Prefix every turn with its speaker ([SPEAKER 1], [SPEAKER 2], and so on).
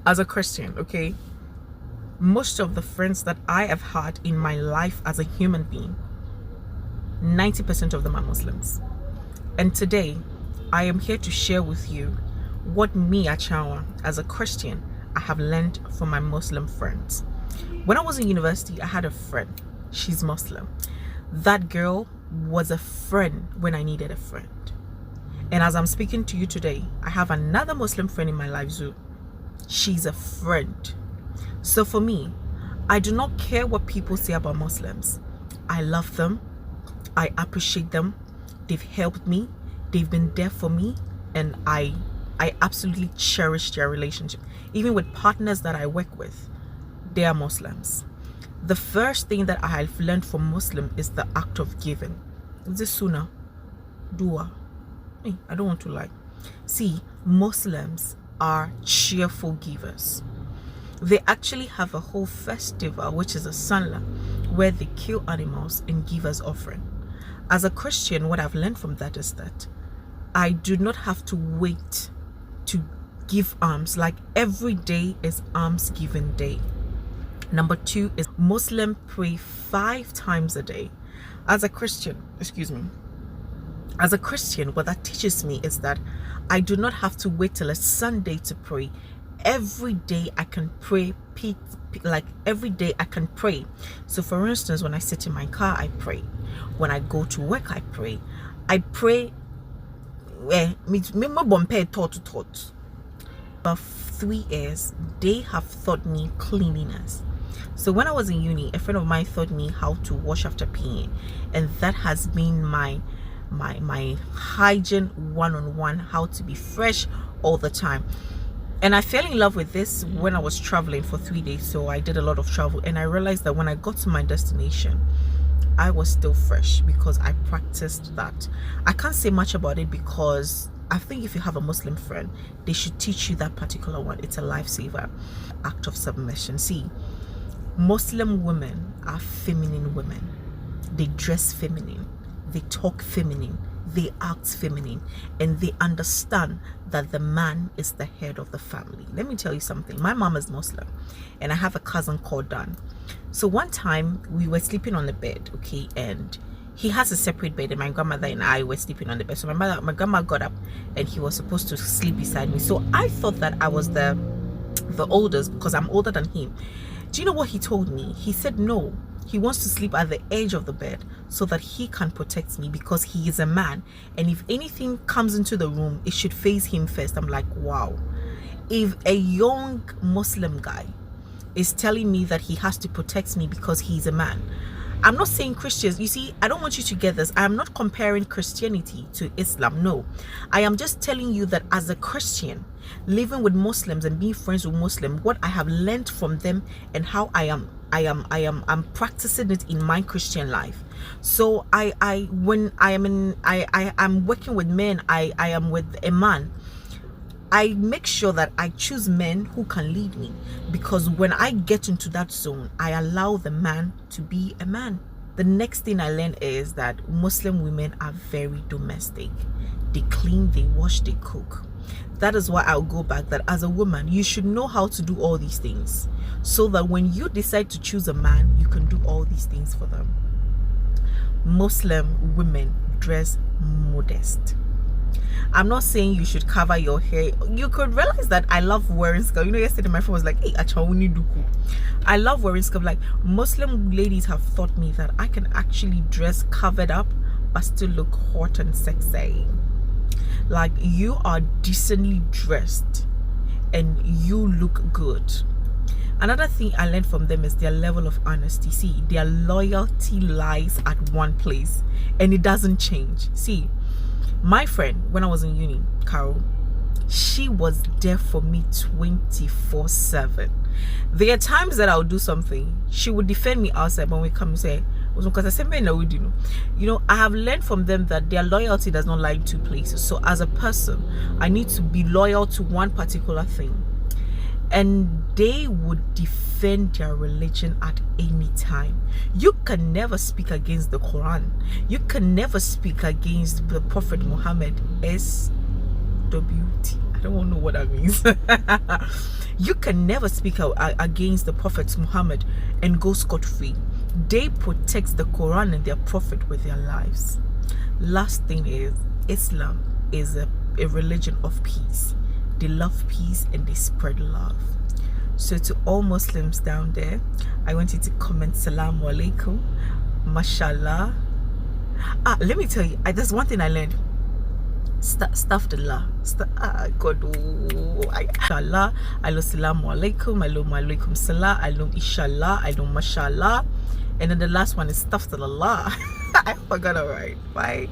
[SPEAKER 1] As a Christian, okay, most of the friends that I have had in my life as a human being, 90% of them are Muslims. And today, I am here to share with you what me, Achawa, as a Christian, I have learned from my Muslim friends. When I was in university, I had a friend. She's Muslim. That girl was a friend when I needed a friend. And as I'm speaking to you today, I have another Muslim friend in my life, Zoo. She's a friend. So for me, I do not care what people say about Muslims. I love them. I appreciate them. They've helped me. They've been there for me. And I absolutely cherish their relationship. Even with partners that I work with, they are Muslims. The first thing that I have learned from Muslim is the act of giving. It's a sunnah, dua. Hey, I don't want to lie. See, Muslims are cheerful givers. They actually have a whole festival, which is a Salah, where they kill animals and give as offering. As a Christian, what I've learned from that is that I do not have to wait to give alms. Like every day is alms giving day. Number 2 is Muslim pray 5 times a day. As a Christian, as a Christian, what that teaches me is that I do not have to wait till a Sunday to pray. Every day I can pray, like every day I can pray. So for instance, when I sit in my car, I pray. When I go to work, I pray. I pray. But 3 years, they have taught me cleanliness. So when I was in uni, a friend of mine taught me how to wash after peeing, and that has been my hygiene one-on-one, how to be fresh all the time. And I fell in love with this when I was traveling for 3 days. So I did a lot of travel, and I realized that when I got to my destination, I was still fresh because I practiced that. I can't say much about it because I think if you have a Muslim friend, they should teach you that particular one. It's a lifesaver. Act of submission. See, Muslim women are feminine women. They dress feminine. They talk feminine. They act feminine. And they understand that the man is the head of the family. Let me tell you something. My mom is Muslim, and I have a cousin called Dan. So one time we were sleeping on the bed, okay, and he has a separate bed, and my grandmother and I were sleeping on the bed. So my grandma got up, and he was supposed to sleep beside me. So I thought that I was the oldest because I'm older than him. Do you know what he told me? He said no, he wants to sleep at the edge of the bed so that he can protect me because he is a man, and if anything comes into the room, it should face him first. I'm like, wow. If a young Muslim guy is telling me that he has to protect me because he's a man, I'm not saying Christians, you see, I don't want you to get this. I am not comparing Christianity to Islam. No, I am just telling you that as a Christian, living with Muslims and being friends with Muslims, what I have learned from them and how I'm practicing it in my Christian life. So when I'm working with men, I am with a man, I make sure that I choose men who can lead me, because when I get into that zone, I allow the man to be a man. The next thing I learned is that Muslim women are very domestic. They clean, they wash, they cook. That is why I'll go back that as a woman, you should know how to do all these things so that when you decide to choose a man, you can do all these things for them. Muslim women dress modest. I'm not saying you should cover your hair. You could realize that I love wearing skirt. You know, yesterday my friend was like, hey, Achawuni Duku. I love wearing skirt. Like, Muslim ladies have taught me that I can actually dress covered up but still look hot and sexy. Like, you are decently dressed and you look good. Another thing I learned from them is their level of honesty. See, their loyalty lies at one place and it doesn't change. See, my friend, when I was in uni, Carol, she was there for me 24/7. There are times that I'll do something, she would defend me outside, but when we come and say, you know, I have learned from them that their loyalty does not lie in 2 places. So as a person, I need to be loyal to one particular thing, and they would defend their religion at any time. You can never speak against the Quran. You can never speak against the Prophet Muhammad. SWT. I don't know what that means. You can never speak against the Prophet Muhammad and go scot-free. They protect the Quran and their Prophet with their lives. Last thing is, Islam is a religion of peace. They love peace and they spread love. So to all Muslims down there, I want you to comment Salaam Alaikum, Mashallah. Let me tell you, there's one thing I learned. Astaghfirullah. God, Inshallah, Allo Salaam Alaikum, Allo Alaikum Salah, Allo Inshallah, Allo Mashallah, and then the last one is Astaghfirullah. I forgot. All right, bye.